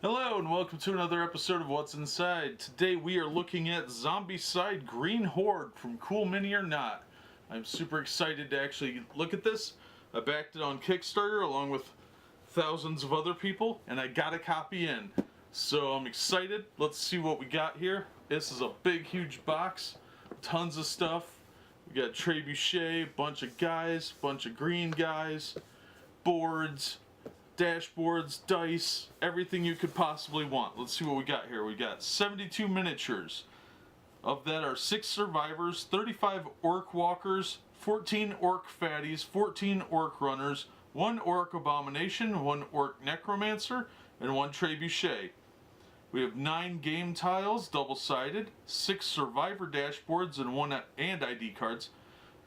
Hello and welcome to another episode of What's Inside. Today we are looking at Zombicide Green Horde from Cool Mini or Not. I'm super excited to actually look at this. I backed it on Kickstarter along with thousands of other people and I got a copy in. So I'm excited. Let's see what we got here. This is a big huge box. Tons of stuff. We got Trebuchet, bunch of guys, bunch of green guys, boards, dashboards, dice, everything you could possibly want. Let's see what we got here. We got 72 miniatures. Of that are 6 survivors, 35 orc walkers, 14 orc fatties, 14 orc runners, 1 orc abomination, 1 orc necromancer, and 1 trebuchet. We have 9 game tiles, double-sided, 6 survivor dashboards and 1 ID cards,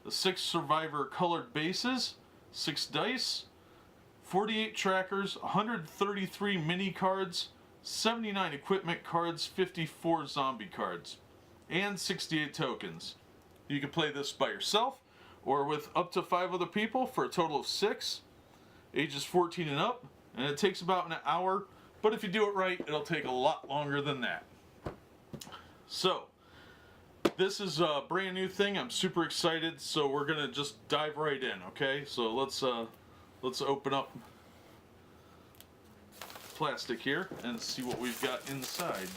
the 6 survivor colored bases, 6 dice, 48 trackers, 133 mini cards, 79 equipment cards, 54 zombie cards, and 68 tokens. You can play this by yourself or with up to 5 other people for a total of 6, ages 14 and up, and it takes about an hour, but if you do it right, it'll take a lot longer than that. So, this is a brand new thing. I'm super excited, so we're gonna just dive right in, okay? So let's open up plastic here and see what we've got inside.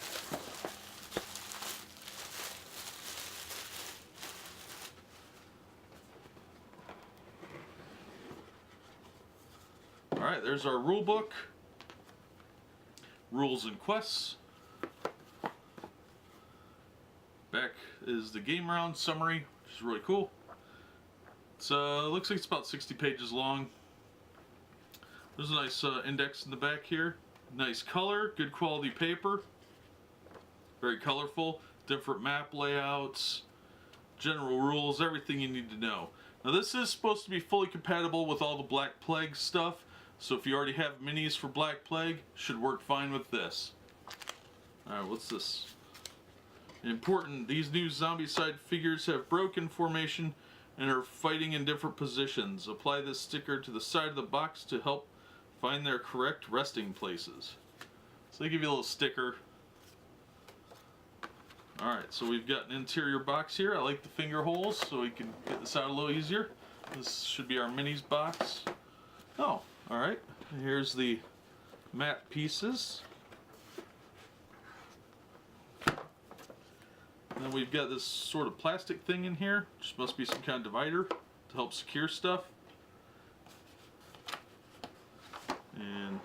Alright, there's our rule book, rules and quests. Back is the game round summary, which is really cool. It looks like it's about 60 pages long. There's a nice index in the back here. Nice color, good quality paper. Very colorful. Different map layouts, general rules, everything you need to know. Now this is supposed to be fully compatible with all the Black Plague stuff. So if you already have minis for Black Plague, should work fine with this. Alright, what's this? Important, these new Zombicide figures have broken formation and are fighting in different positions. Apply this sticker to the side of the box to help find their correct resting places. So they give you a little sticker. Alright, so we've got an interior box here. I like the finger holes so we can get this out a little easier. This should be our minis box. Oh, alright. Here's the mat pieces. And then we've got this sort of plastic thing in here, which must be some kind of divider to help secure stuff. And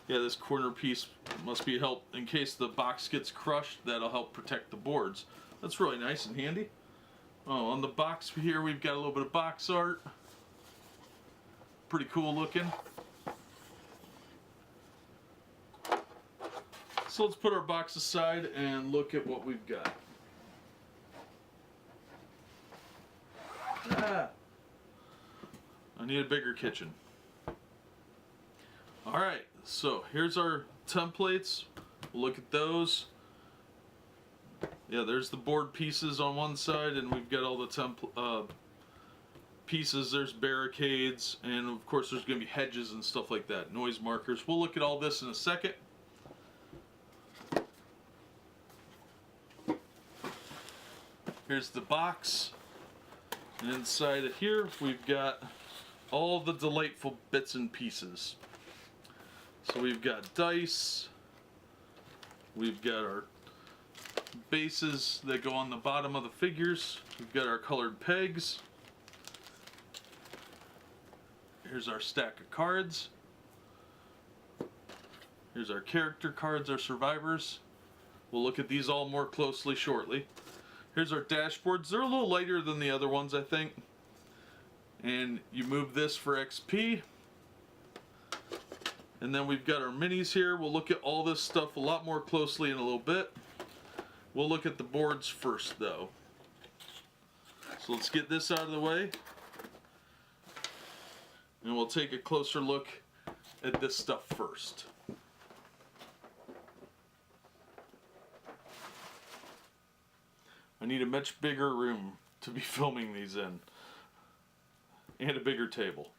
yeah, this corner piece must be help in case the box gets crushed. That'll help protect the boards. That's really nice and handy. Oh, on the box here we've got a little bit of box art. Pretty cool looking. So let's put our box aside and look at what we've got. I need a bigger kitchen. Alright, so here's our templates. We'll look at those. Yeah, there's the board pieces on one side, and we've got all the pieces. There's barricades, and of course there's going to be hedges and stuff like that. Noise markers. We'll look at all this in a second. Here's the box. And inside of here, we've got all the delightful bits and pieces. So we've got dice, we've got our bases that go on the bottom of the figures, we've got our colored pegs, here's our stack of cards, here's our character cards, our survivors. We'll look at these all more closely shortly. Here's our dashboards. They're a little lighter than the other ones, I think. And you move this for XP. And then we've got our minis here. We'll look at all this stuff a lot more closely in a little bit. We'll look at the boards first, though. So let's get this out of the way. And we'll take a closer look at this stuff first. I need a much bigger room to be filming these in. And a bigger table.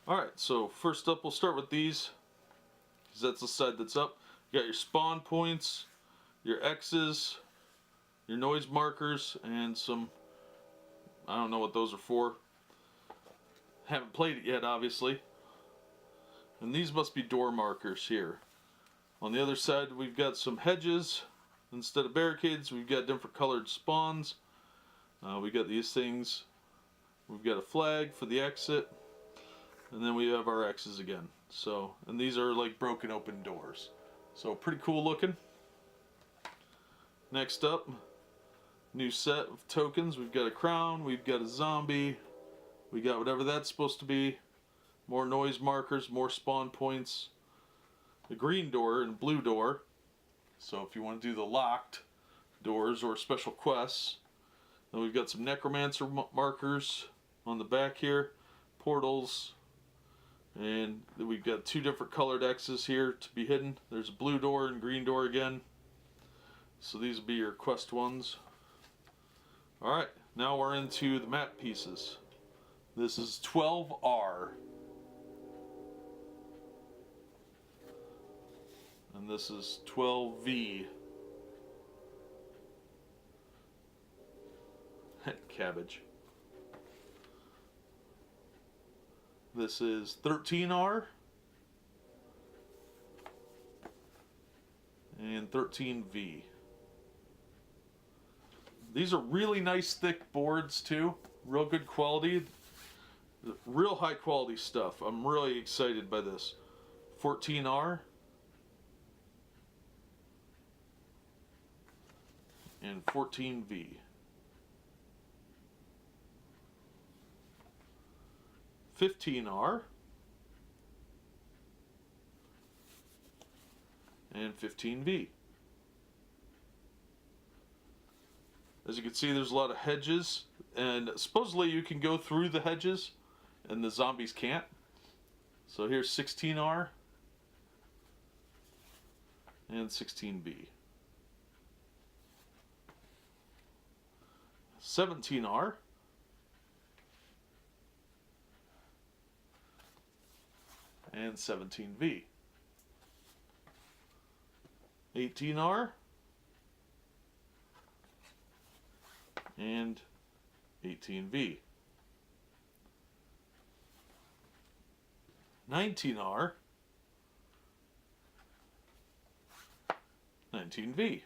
Alright, so first up we'll start with these, because that's the side that's up. You got your spawn points, your X's, your noise markers, and some, I don't know what those are for. Haven't played it yet, obviously. And these must be door markers here. On the other side we've got some hedges. Instead of barricades, we've got different colored spawns. We got these things. We've got a flag for the exit. And then we have our X's again. So, and these are like broken open doors. So pretty cool looking. Next up, new set of tokens. We've got a crown, we've got a zombie, we got whatever that's supposed to be. More noise markers, more spawn points. The green door and blue door. So if you want to do the locked doors or special quests. Then we've got some Necromancer markers on the back here. Portals. And then we've got two different colored X's here to be hidden. There's a blue door and green door again. So these will be your quest ones. Alright, now we're into the map pieces. This is 12R. And this is 12V. Cabbage. This is 13R. And 13V. These are really nice thick boards too. Real good quality. Real high quality stuff. I'm really excited by this. 14R. And 14V. 15R. And 15V. As you can see, there's a lot of hedges, and supposedly you can go through the hedges, and the zombies can't. So here's 16R and 16V. 17R. And 17V. 18R. And 18V. 19R. 19V.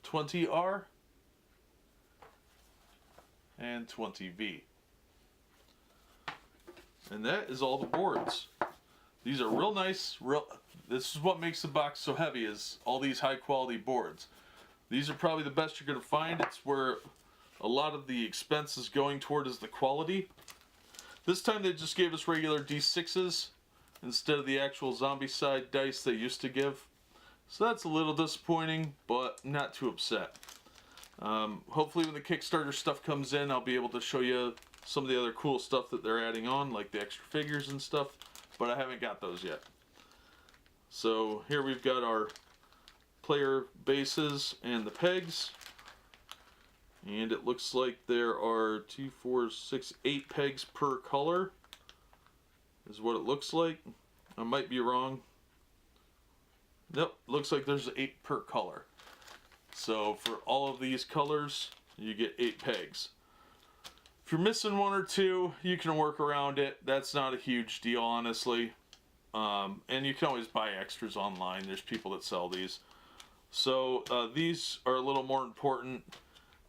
20R. And 20V. And that is all the boards. These are real nice. This is what makes the box so heavy, is all these high quality boards. These are probably the best you're going to find. It's where a lot of the expense is going toward, is the quality. This time they just gave us regular D6s instead of the actual Zombicide dice they used to give. So that's a little disappointing, but not too upset. Hopefully when the Kickstarter stuff comes in, I'll be able to show you some of the other cool stuff that they're adding on, like the extra figures and stuff, but I haven't got those yet. So here we've got our player bases and the pegs, and it looks like there are 2, 4, 6, 8 pegs per color is what it looks like. I might be wrong. Nope, looks like there's 8 per color. So for all of these colors, you get 8 pegs. If you're missing 1 or 2, you can work around it. That's not a huge deal, honestly. And you can always buy extras online. There's people that sell these. So these are a little more important.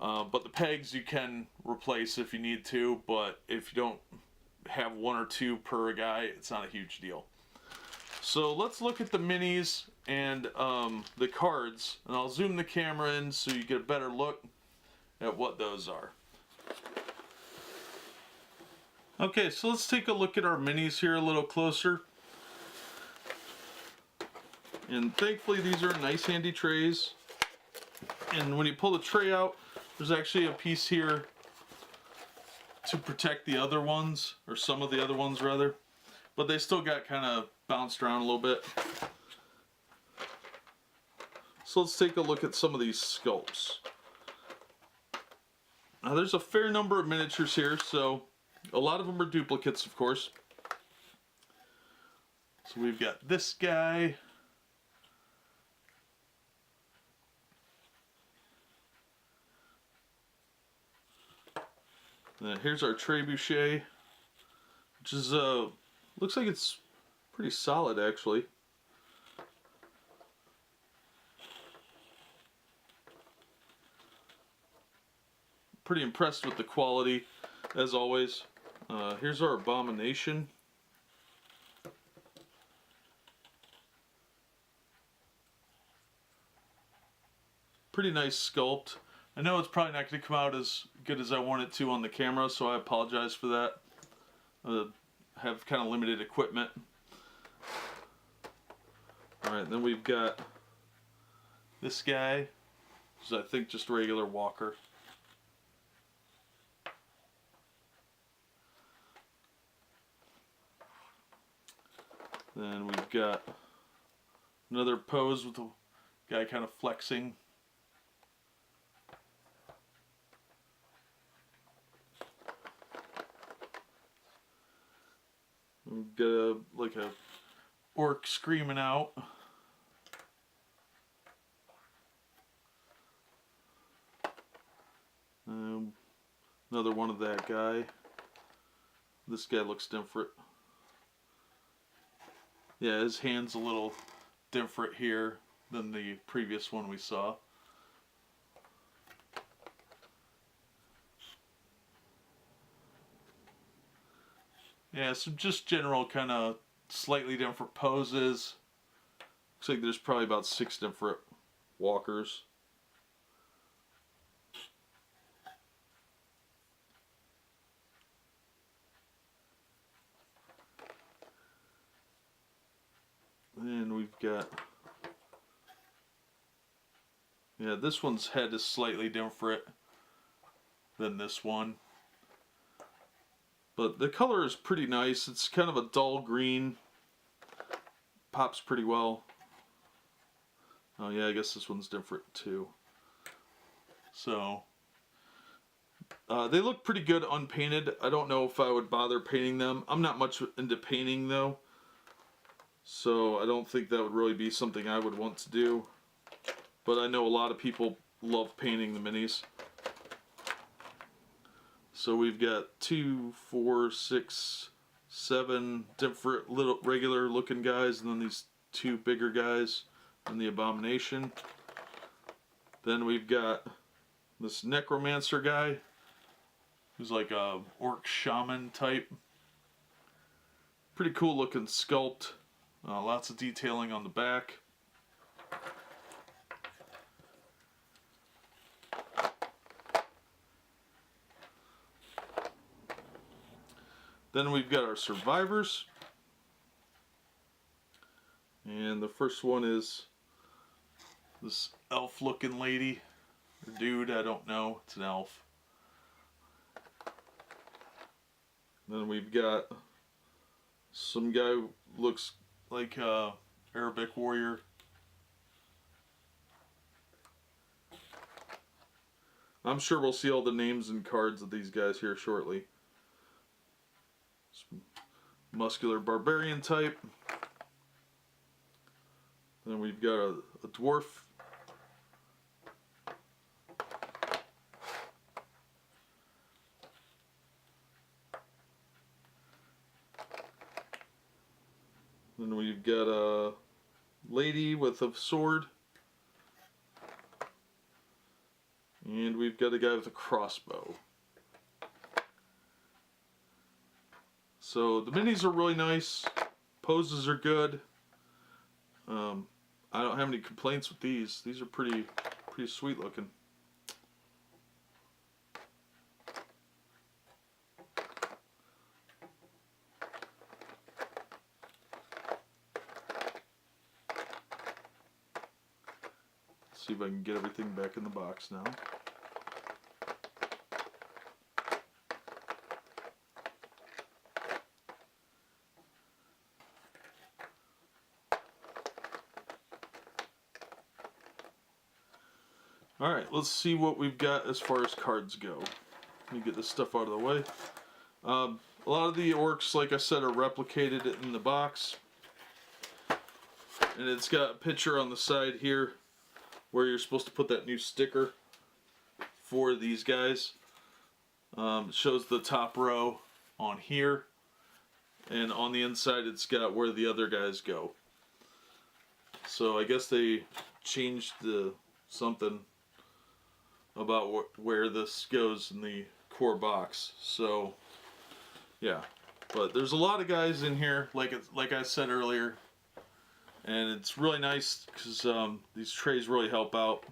But the pegs you can replace if you need to. But if you don't have 1 or 2 per guy, it's not a huge deal. So let's look at the minis and the cards. And I'll zoom the camera in so you get a better look at what those are. Okay, so let's take a look at our minis here a little closer. And thankfully these are nice handy trays. And when you pull the tray out, there's actually a piece here to protect the other ones, or some of the other ones rather. But they still got kind of bounced around a little bit. So let's take a look at some of these sculpts. Now there's a fair number of miniatures here, so a lot of them are duplicates, of course. So we've got this guy. Here's our Trebuchet, which is looks like it's pretty solid actually. Pretty impressed with the quality, as always. Here's our Abomination. Pretty nice sculpt. I know it's probably not going to come out as good as I want it to on the camera, so I apologize for that. I have kind of limited equipment. Alright, then we've got this guy, which is I think just a regular walker. Then we've got another pose with the guy kind of flexing. We've got like a orc screaming out. Another one of that guy. This guy looks different. Yeah, his hand's a little different here than the previous one we saw. Yeah, some just general kind of slightly different poses. Looks like there's probably about 6 different walkers. And we've got, yeah, this one's head is slightly different than this one. But the color is pretty nice. It's kind of a dull green. Pops pretty well. Oh yeah, I guess this one's different too. So, they look pretty good unpainted. I don't know if I would bother painting them. I'm not much into painting though. So I don't think that would really be something I would want to do. But I know a lot of people love painting the minis. So we've got 2, 4, 6, 7 different little regular looking guys, and then these 2 bigger guys and the Abomination. Then we've got this Necromancer guy, who's like a orc shaman type. Pretty cool looking sculpt. Lots of detailing on the back. Then we've got our survivors. And the first one is this elf looking lady. Or dude, I don't know. It's an elf. Then we've got some guy who looks like a Arabic warrior. I'm sure we'll see all the names and cards of these guys here shortly. Some muscular barbarian type. Then we've got a dwarf. Then we've got a lady with a sword. And we've got a guy with a crossbow. So the minis are really nice. Poses are good. I don't have any complaints with these. These are pretty sweet looking. Let's see if I can get everything back in the box now. Alright, let's see what we've got as far as cards go. Let me get this stuff out of the way. A lot of the orcs, like I said, are replicated in the box. And it's got a picture on the side here where you're supposed to put that new sticker for these guys. It shows the top row on here. And on the inside it's got where the other guys go. So I guess they changed something about where this goes in the core box. So yeah, but there's a lot of guys in here, like I said earlier, and it's really nice because these trays really help out.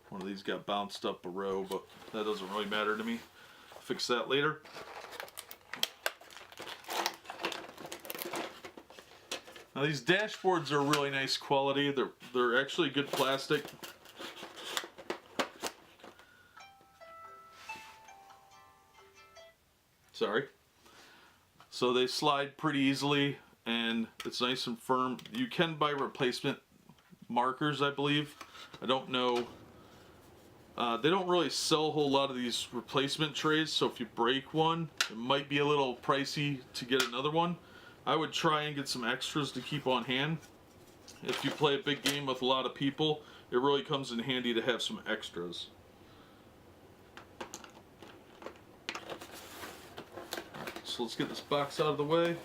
One of these got bounced up a row, but that doesn't really matter to me. Fix that later. Now these dashboards are really nice quality. They're actually good plastic. Sorry. So they slide pretty easily and it's nice and firm. You can buy replacement markers, I believe. I don't know. They don't really sell a whole lot of these replacement trays, so if you break one, it might be a little pricey to get another one. I would try and get some extras to keep on hand. If you play a big game with a lot of people, it really comes in handy to have some extras. So let's get this box out of the way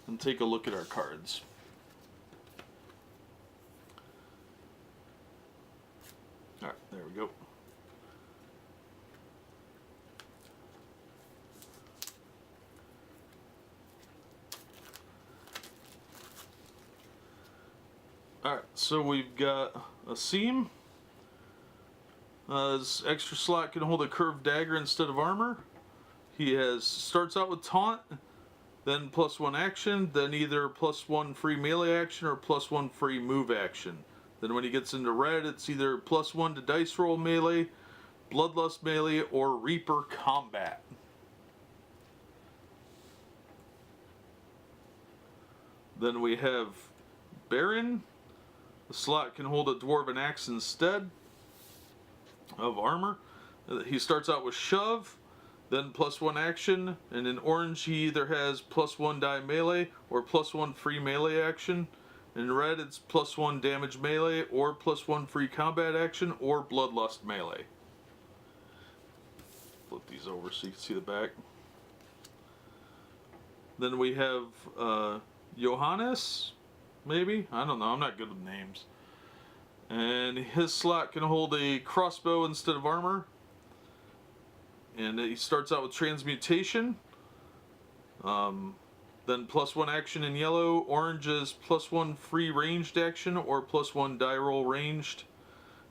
and take a look at our cards. Alright, there we go. Alright, so we've got a seam. This extra slot can hold a curved dagger instead of armor. He starts out with taunt, then +1 action, then either +1 free melee action or +1 free move action. Then when he gets into red, it's either +1 to dice roll melee, bloodlust melee, or reaper combat. Then we have Barron. The slot can hold a dwarven axe instead of armor. He starts out with shove, then +1 action, and in orange he either has +1 die melee or +1 free melee action. In red it's +1 damage melee or +1 free combat action or bloodlust melee. Flip these over so you can see the back. Then we have Johannes, maybe? I don't know, I'm not good with names. And his slot can hold a crossbow instead of armor. And he starts out with transmutation. Then +1 action in yellow. Orange is +1 free ranged action or +1 die roll ranged.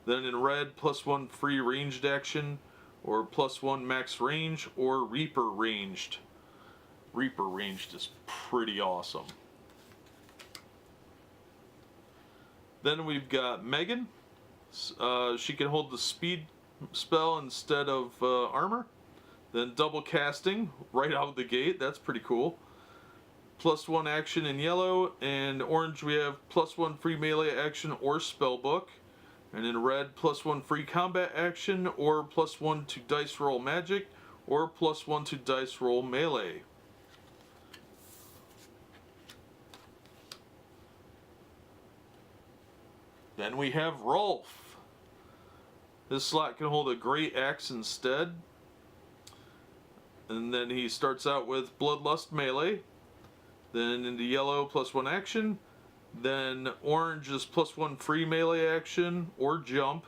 Then in red, +1 free ranged action or +1 max range or Reaper ranged. Reaper ranged is pretty awesome. Then we've got Megan. She can hold the speed spell instead of armor. Then double casting right out of the gate. That's pretty cool. +1 action in yellow. And orange we have +1 free melee action or spell book. And in red, +1 free combat action or +1 to dice roll magic or +1 to dice roll melee. Then we have Rolf. This slot can hold a great axe instead. And then he starts out with bloodlust melee. Then into yellow, +1 action. Then orange is +1 free melee action or jump.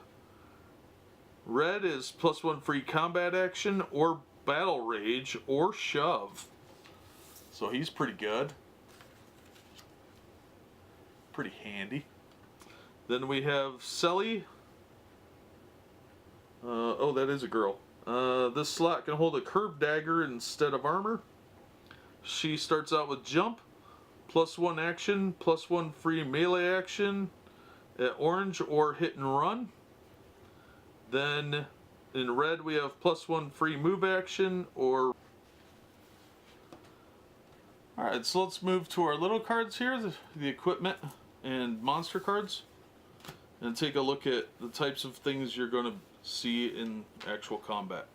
Red is +1 free combat action or battle rage or shove. So he's pretty good. Pretty handy. Then we have Selly. Oh, that is a girl. This slot can hold a curved dagger instead of armor. She starts out with jump, +1 action, +1 free melee action at orange or hit and run. Then in red we have +1 free move action or... Alright, so let's move to our little cards here, the equipment and monster cards, and take a look at the types of things you're going to see in actual combat.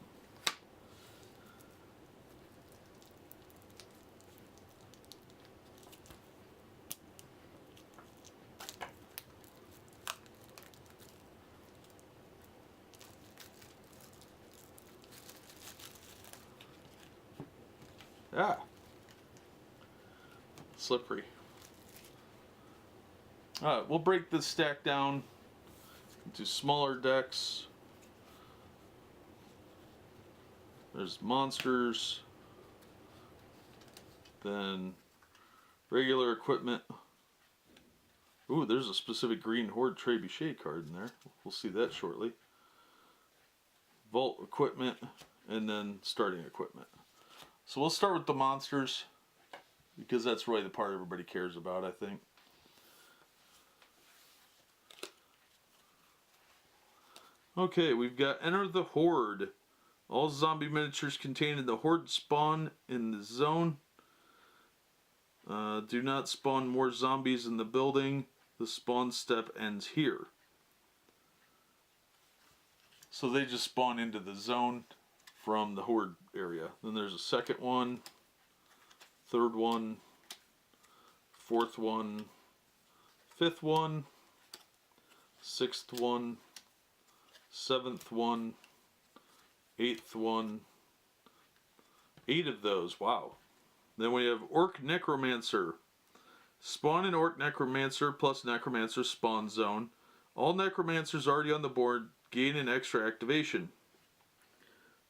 Ah, slippery. Alright, we'll break this stack down into smaller decks. There's monsters, then regular equipment. Ooh, there's a specific green Horde Trebuchet card in there. We'll see that shortly. Vault equipment, and then starting equipment. So we'll start with the monsters, because that's really the part everybody cares about, I think. Okay, we've got Enter the Horde. All zombie miniatures contained in the Horde spawn in the zone. Do not spawn more zombies in the building. The spawn step ends here. So they just spawn into the zone from the Horde area. Then there's a second one, third one, fourth one, fifth one, sixth one, seventh one, eighth one. 8 of those, wow. Then we have Orc Necromancer. Spawn an Orc Necromancer plus Necromancer spawn zone. All Necromancers already on the board gain an extra activation.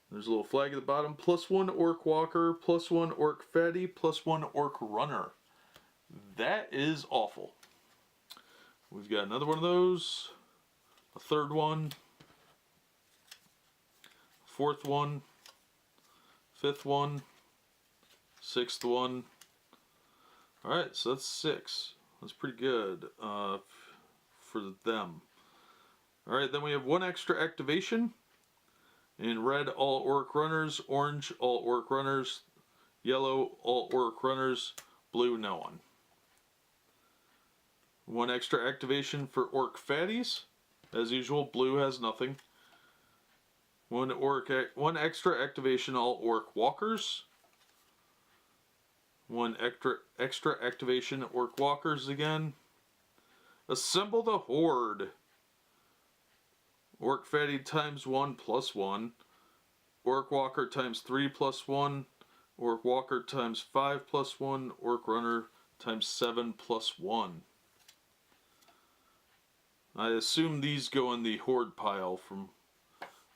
There's a little flag at the bottom. +1 Orc Walker, +1 Orc Fatty, +1 Orc Runner. That is awful. We've got another one of those. A third one. Fourth one. Fifth one. Sixth one. Alright, so that's 6. That's pretty good for them. Alright, then we have 1 extra activation. In red, all Orc Runners. Orange, all Orc Runners. Yellow, all Orc Runners. Blue, no one. 1 extra activation for Orc Fatties. As usual, blue has nothing. 1 extra activation, all Orc Walkers. 1 extra activation, Orc Walkers again. Assemble the Horde. Orc Fatty times 1 plus 1. Orc Walker times 3 plus 1. Orc Walker times 5 plus 1. Orc Runner times 7 plus 1. I assume these go in the Horde pile from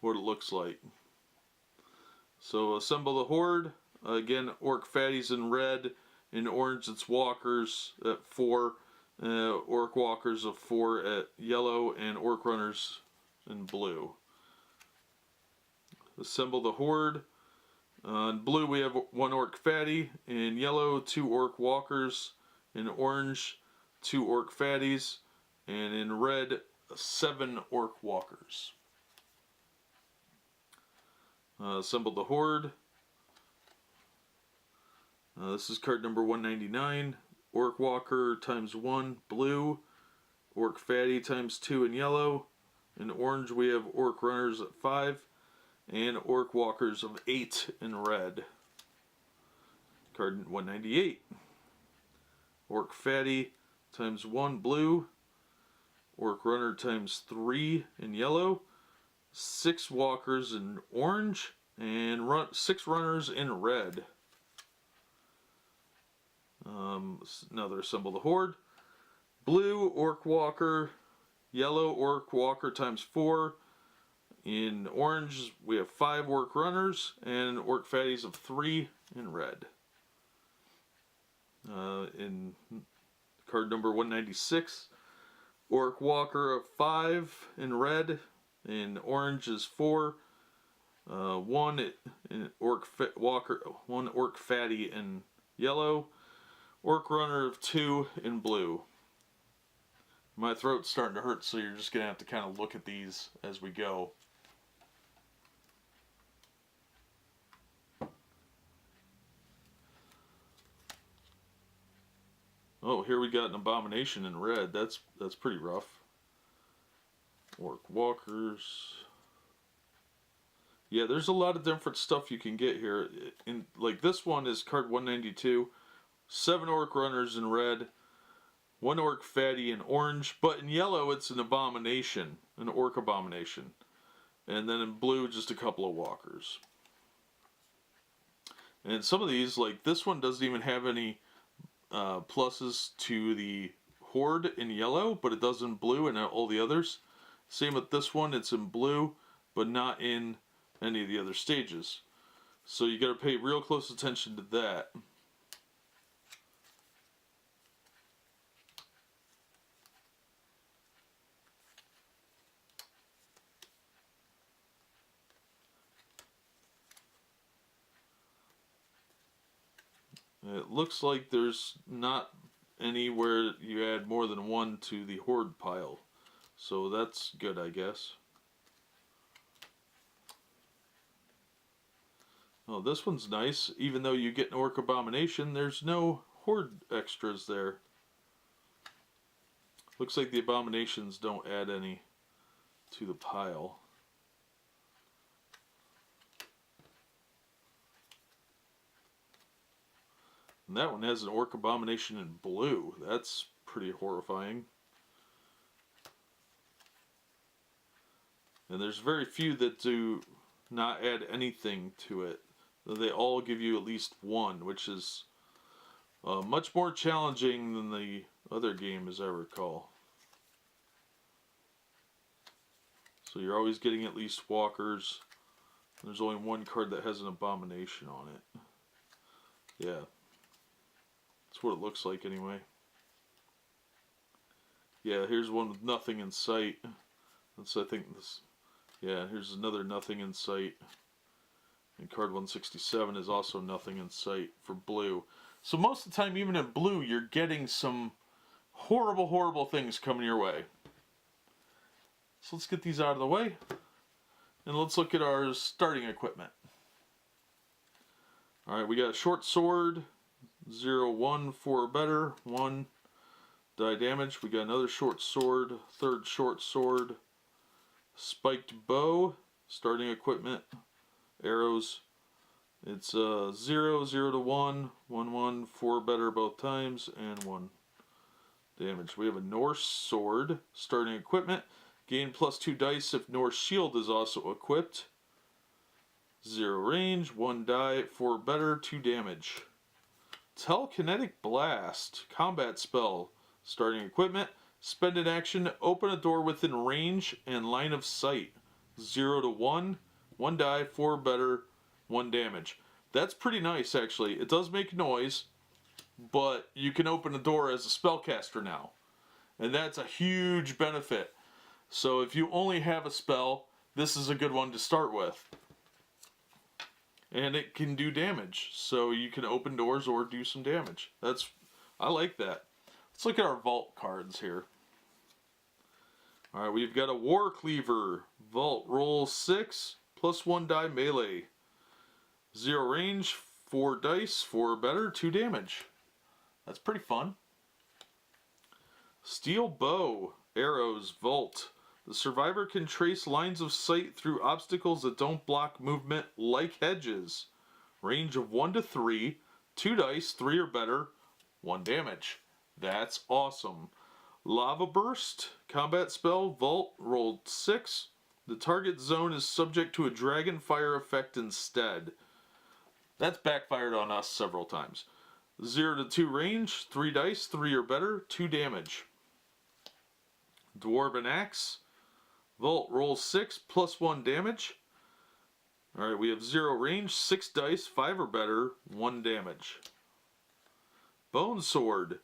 what it looks like. So assemble the Horde. Again, Orc Fatties in red. In orange, it's Walkers at 4. Orc Walkers of 4 at yellow. And Orc Runners in blue. Assemble the Horde. In blue, we have 1 Orc Fatty. In yellow, 2 Orc Walkers. In orange, 2 Orc Fatties. And in red, 7 Orc Walkers. Assemble the Horde. This is card number 199. Orc Walker times 1, blue. Orc Fatty times 2 in yellow. In orange, we have Orc Runners at 5. And Orc Walkers of 8 in red. Card 198. Orc Fatty times 1, blue. Orc Runner times 3 in yellow. 6 Walkers in orange. And 6 Runners in red. Another Assemble the Horde. Blue Orc Walker. Yellow Orc Walker times 4. In orange, we have 5 Orc Runners. And Orc Fatties of 3 in red. In card number 196. Orc Walker of 5 in red. In orange is 4. 1 Orc Fatty in yellow. Orc Runner of 2 in blue. My throat's starting to hurt, so you're just going to have to kind of look at these as we go. Oh, here we got an Abomination in red. That's pretty rough. Orc Walkers. Yeah, there's a lot of different stuff you can get here. In like this one is card 192, 7 orc runners in red, 1 orc fatty in orange, but in yellow it's an abomination, an orc abomination. And then in blue just a couple of walkers. And some of these, like this one doesn't even have any pluses to the Horde in yellow, but it does in blue and all the others. Same with this one, it's in blue, but not in any of the other stages. So you got to pay real close attention to that. It looks like there's not anywhere you add more than 1 to the Horde pile. So that's good, I guess. Oh, this one's nice. Even though you get an Orc Abomination, there's no Horde extras there. Looks like the Abominations don't add any to the pile. And that one has an Orc Abomination in blue. That's pretty horrifying. And there's very few that do not add anything to it. They all give you at least 1, which is much more challenging than the other game, as I recall. So you're always getting at least walkers. There's only 1 card that has an abomination on it. Yeah. That's what it looks like anyway. Yeah, here's one with nothing in sight. That's, I think, this. Yeah, here's another nothing in sight. And card 167 is also nothing in sight for blue. So most of the time, even in blue, you're getting some horrible, horrible things coming your way. So let's get these out of the way. And let's look at our starting equipment. Alright, we got a short sword. 0, 1, 4 or better. 1 die damage. We got another short sword. Third short sword. Spiked bow. Starting equipment. Arrows. It's 0, 0 to 1, 1, 1, 4 better both times, and 1 damage. We have a Norse sword. Starting equipment. Gain +2 dice if Norse shield is also equipped. 0 range, 1 die, 4 better, 2 damage. Telekinetic blast. Combat spell. Starting equipment. Spend an action to open a door within range and line of sight. 0 to 1. 1 die, 4 better, 1 damage. That's pretty nice, actually. It does make noise, but you can open a door as a spellcaster now. And that's a huge benefit. So if you only have a spell, this is a good one to start with. And it can do damage. So you can open doors or do some damage. I like that. Let's look at our vault cards here. Alright, we've got a War Cleaver. Vault, roll 6. +1 die melee. 0 range, 4 dice, 4 better, 2 damage. That's pretty fun. Steel bow, arrows, vault. The survivor can trace lines of sight through obstacles that don't block movement like hedges. Range of 1 to 3, 2 dice, 3 or better, 1 damage. That's awesome. Lava burst, combat spell, vault, rolled 6. The target zone is subject to a dragon fire effect instead. That's backfired on us several times. 0 to 2 range, 3 dice, 3 or better, 2 damage. Dwarven axe. Vault, roll 6, +1 damage. Alright, we have 0 range, 6 dice, 5 or better, 1 damage. Bone sword.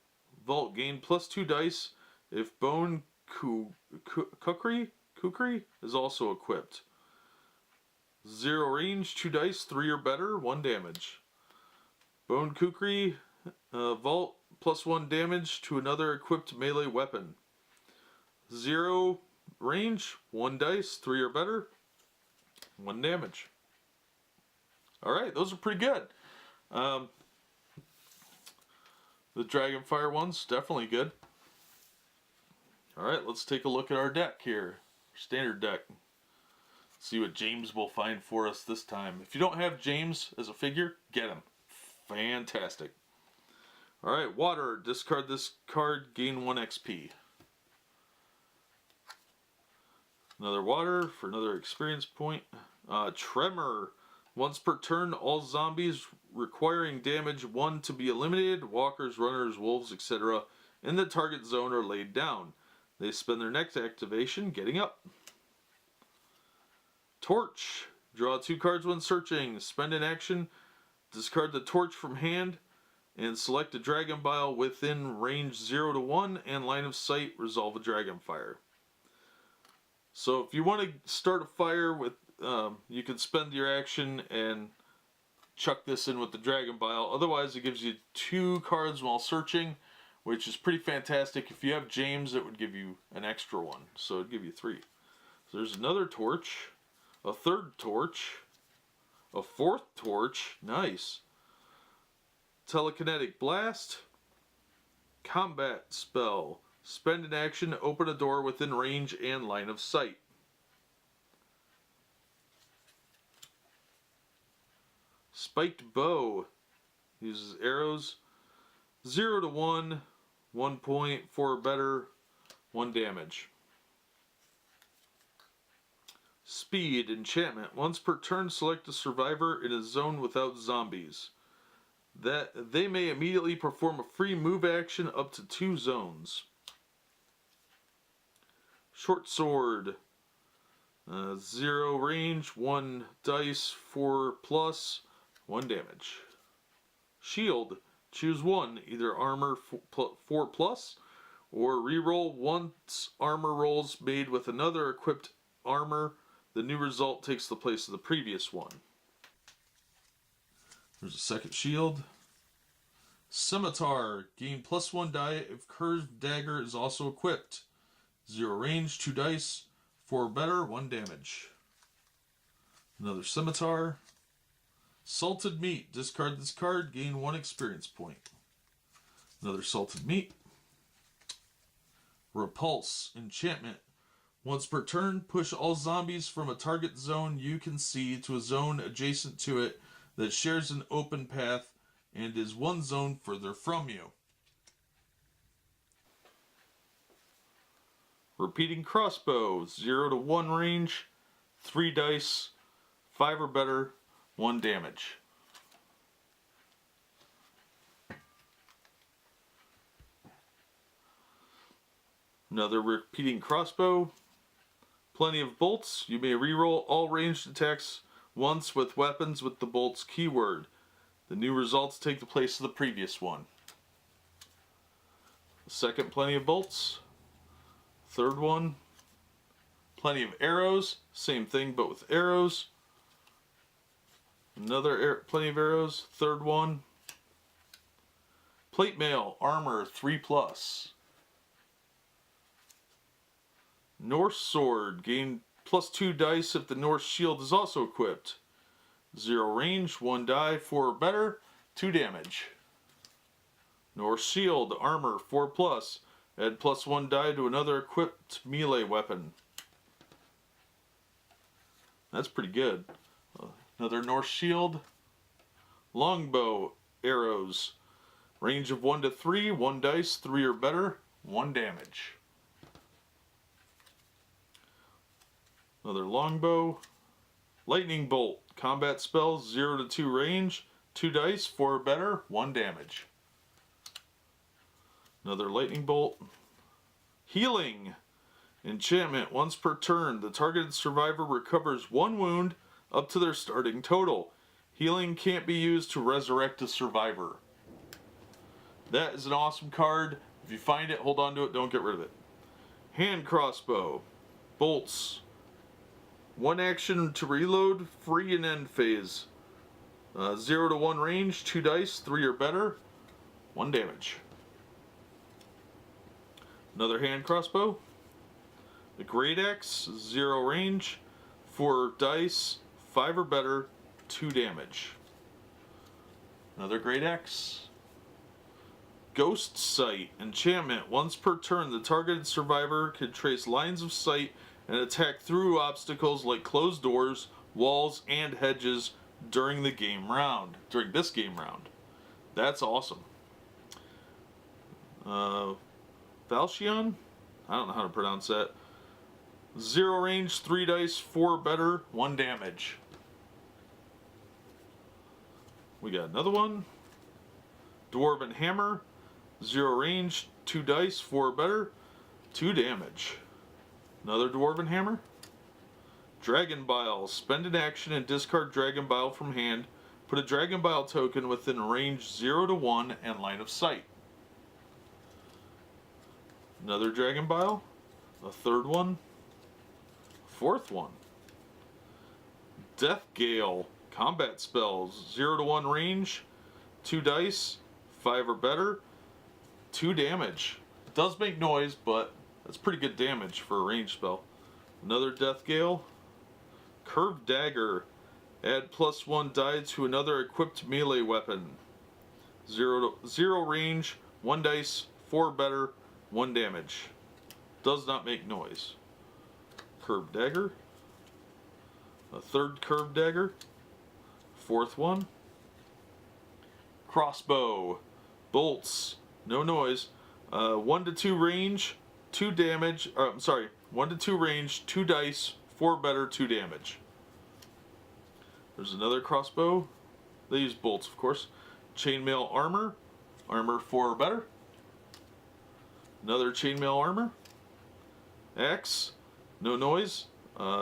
Vault, gain +2 dice if bone kukri is also equipped. 0 range, 2 dice, 3 or better, 1 damage. Bone kukri, vault, +1 damage to another equipped melee weapon. 0 range, 1 dice, 3 or better, 1 damage. Alright, those are pretty good. The Dragonfire one's definitely good. Alright, let's take a look at our deck here. Standard deck. See what James will find for us this time. If you don't have James as a figure, get him. Fantastic. Alright, water. Discard this card, gain 1 XP. Another water for another experience point. Tremor. Once per turn, all zombies requiring damage 1 to be eliminated, walkers, runners, wolves, etc. in the target zone are laid down. They spend their next activation getting up. Torch. Draw 2 cards when searching. Spend an action. Discard the torch from hand and select a dragon bile within range 0 to 1 and line of sight. Resolve a dragon fire. So if you want to start a fire with, you can spend your action and chuck this in with the dragon bile. Otherwise, it gives you 2 cards while searching, which is pretty fantastic. If you have James, it would give you an extra one, so it'd give you 3. So there's another torch, a third torch, a fourth torch, nice. Telekinetic blast, combat spell. Spend an action, open a door within range and line of sight. Spiked bow. Uses arrows. 0 to 1, 1 point, 4 or better, 1 damage. Speed, enchantment. Once per turn, select a survivor in a zone without zombies. That they may immediately perform a free move action up to 2 zones. Short sword. 0 range, 1 dice, 4 plus, 1 damage. Shield. Choose 1, either armor 4 plus, or reroll once armor rolls made with another equipped armor. The new result takes the place of the previous one. There's a second shield. Scimitar. Gain +1 die if curved dagger is also equipped. 0 range, 2 dice, 4 or better, 1 damage. Another scimitar. Salted meat. Discard this card, gain 1 experience point. Another salted meat. Repulse. Enchantment. Once per turn, push all zombies from a target zone you can see to a zone adjacent to it that shares an open path and is 1 zone further from you. Repeating crossbow. 0 to 1 range, 3 dice, 5 or better, 1 damage. Another repeating crossbow. Plenty of bolts. You may reroll all ranged attacks once with weapons with the bolts keyword. The new results take the place of the previous one. Second, plenty of bolts. Third one, plenty of arrows. Same thing, but with arrows. Another plenty of arrows. Third one. Plate mail, armor 3 plus. Norse sword, gain +2 dice if the Norse shield is also equipped. 0 range, 1 die, 4 or better, 2 damage. Norse shield, armor 4 plus. Add +1 die to another equipped melee weapon. That's pretty good. Another Norse shield. Longbow, arrows. Range of 1 to 3, 1 dice, 3 or better, 1 damage. Another longbow. Lightning bolt, combat spells, 0 to 2 range, 2 dice, 4 or better, 1 damage. Another lightning bolt. Healing. Enchantment. Once per turn, the targeted survivor recovers 1 wound up to their starting total. Healing can't be used to resurrect a survivor. That is an awesome card. If you find it, hold on to it. Don't get rid of it. Hand crossbow. Bolts. 1 action to reload. Free and end phase. 0 to 1 range. 2 dice. 3 or better. 1 damage. Another hand crossbow. The Great Axe, 0 range, 4 dice, 5 or better, 2 damage. Another Great Axe. Ghost Sight, enchantment. Once per turn, the targeted survivor can trace lines of sight and attack through obstacles like closed doors, walls, and hedges during this game round. That's awesome. Valchion? I don't know how to pronounce that. 0 range, 3 dice, 4 better, 1 damage. We got another one. Dwarven Hammer. 0 range, 2 dice, 4 better, 2 damage. Another Dwarven Hammer. Dragon Bile. Spend an action and discard Dragon Bile from hand. Put a Dragon Bile token within range 0 to 1 and line of sight. Another Dragon Bile. A third one. Fourth one. Death Gale. Combat spells. 0 to 1 range. 2 dice. 5 or better. 2 damage. It does make noise, but that's pretty good damage for a ranged spell. Another Death Gale. Curved Dagger. Add +1 die to another equipped melee weapon. 0 range. 1 dice. 4 better. 1 damage. Does not make noise. Curved Dagger. A third Curved Dagger. Fourth one. Crossbow Bolts. No noise. 1 to 2 range. 2 damage. 1 to 2 range. 2 dice. 4 better. 2 damage. There's another crossbow. They use bolts, of course. Chainmail Armor. Armor 4 or better. Another Chainmail Armor. Axe. No noise.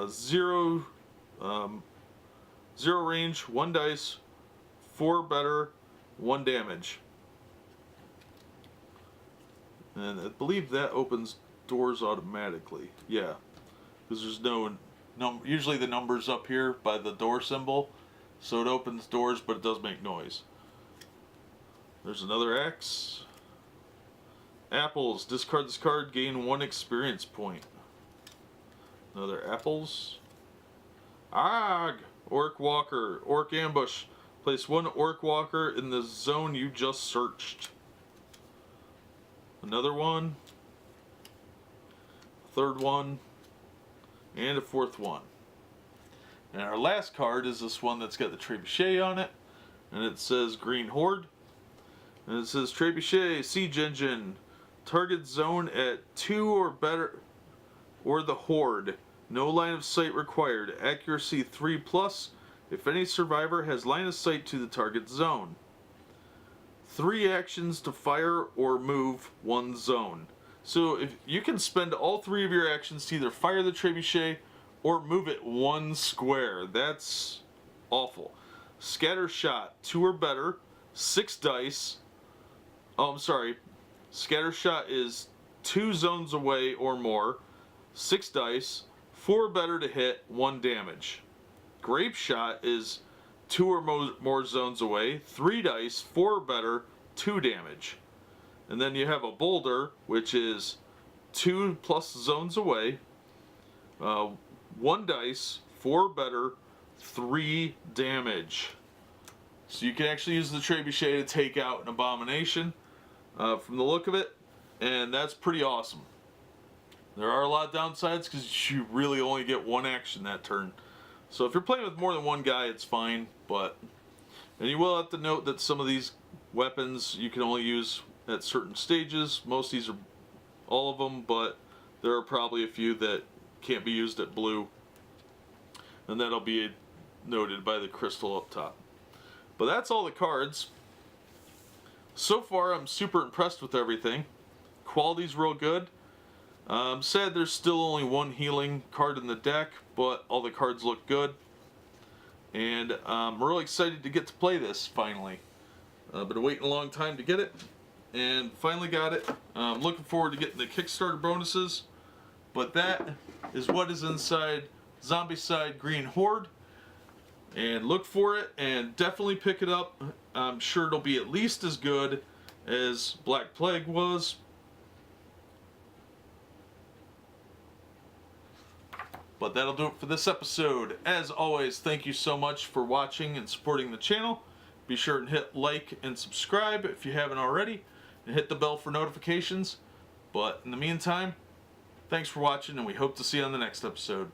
0 range. 1 dice. 4 better. 1 damage. And I believe that opens doors automatically. Yeah. Because there's no usually the number's up here by the door symbol. So it opens doors, but it does make noise. There's another axe. Apples. Discard this card, gain 1 experience point. Another apples. Ag! Orc Walker. Orc Ambush. Place 1 Orc Walker in the zone you just searched. Another one. Third one. And a fourth one. And our last card is this one that's got the Trebuchet on it. And it says Green Horde. And it says Trebuchet, Siege Engine. Target zone at 2 or better. Or the Horde. No line of sight required. Accuracy 3+. If any survivor has line of sight to the target zone. 3 actions to fire or move 1 zone. So if you can spend all 3 of your actions to either fire the Trebuchet or move it 1 square. That's awful. Scatter Shot, 2 or better, 6 dice. Oh, I'm sorry. Scatter Shot is 2 zones away or more, 6 dice, 4 or better to hit, 1 damage. Grape Shot is 2 or more zones away, 3 dice, 4 or better, 2 damage. And then you have a Boulder, which is 2+ zones away, 1 dice, 4 or better, 3 damage. So you can actually use the Trebuchet to take out an Abomination from the look of it, and that's pretty awesome. There are a lot of downsides because you really only get 1 action that turn. So if you're playing with more than 1 guy, it's fine, and you will have to note that some of these weapons you can only use at certain stages. Most of these are all of them, but there are probably a few that can't be used at blue, and that'll be noted by the crystal up top. But that's all the cards. So far, I'm super impressed with everything. Quality's real good. I'm sad there's still only 1 healing card in the deck, but all the cards look good. And I'm really excited to get to play this finally. I've been waiting a long time to get it, and finally got it. I'm looking forward to getting the Kickstarter bonuses. But that is what is inside Zombicide Green Horde. And look for it, and definitely pick it up. I'm sure it'll be at least as good as Black Plague was. But that'll do it for this episode. As always, thank you so much for watching and supporting the channel. Be sure and hit like and subscribe if you haven't already, and hit the bell for notifications. But in the meantime, Thanks for watching, and we hope to see you on the next episode.